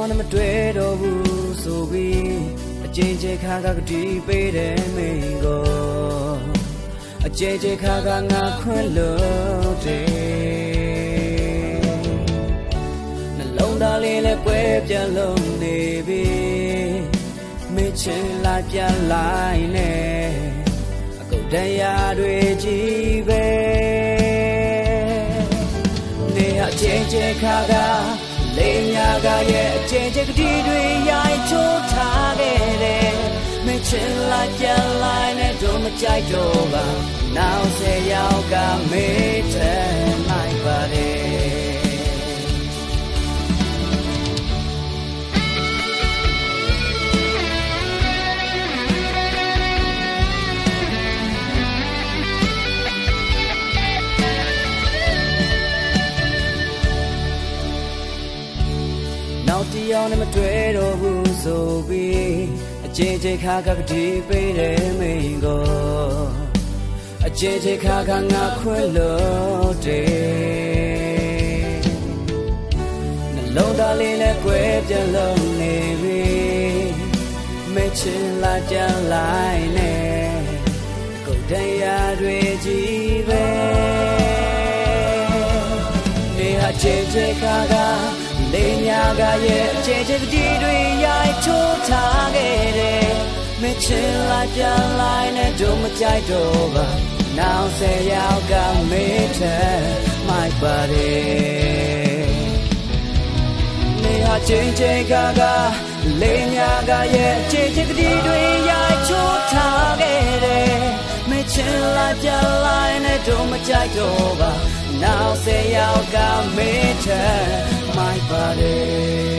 အောင်နဲ့မတွေ့တော့ဘူးဆိုပြီးအကျဉ်းချခါကကတိပေးတယ်မင်းကိုအကျဉ်းချခါကငါခွင့်လို့တယ်နှလုံးသားလေးလည်းကွဲပြားလုံးနေပြီမင်းချင်လာပြန်လိုက်နဲ့အကုန်တရားတွေကြီးပဲနေအကျဉ်းချခါကလေးညာကရဲ့အကျဉ်းချကတိတွေရိုက်ချိုးထားခဲ့တယ်မင်းချင်လာပြန်လိုက်နဲ့တို့မကြိုက်တော့ပါနောက်ဆယ်ယောက်ကမေးတယ်လိုက်ပါတယ်နောက်တရားနဲ့မတွေ့တော့ဘူးဆိုပြီးအကျဉ်းချခါကကတိပေးတယ်မင်းကိုအကျဉ်းချခါကငါခွင့်လို့တယ်နှလုံးသားလေးနဲ့ကွဲပြားလုံးနေပြီမချင်လာပြန်လိုက်နဲ့ကိုယ်တရားတွေကြီးပဲနေဟာကျဉ်းချခါကလေးညာကရဲ့အကျဉ်းချကတိတွေရိုက်ချိုးထားခဲ့တယ်မချင်လာပြန်လိုက်နဲ့တို့မကြိုက်တော့ပါနောက်ဆယ်ယောက်ကမေးတယ်မိုက်ပါတယ်နေဟာကျဉ်းချခါကလေးညာကရဲ့အကျဉ်းချကတိတွေရိုက်ချိုးထားခဲ့တယ်မချင်လာပြန်လိုက်နဲ့တို့မကြိုက်တော့ပါနောက်ဆယ်ယောက်ကမေးတယ်my body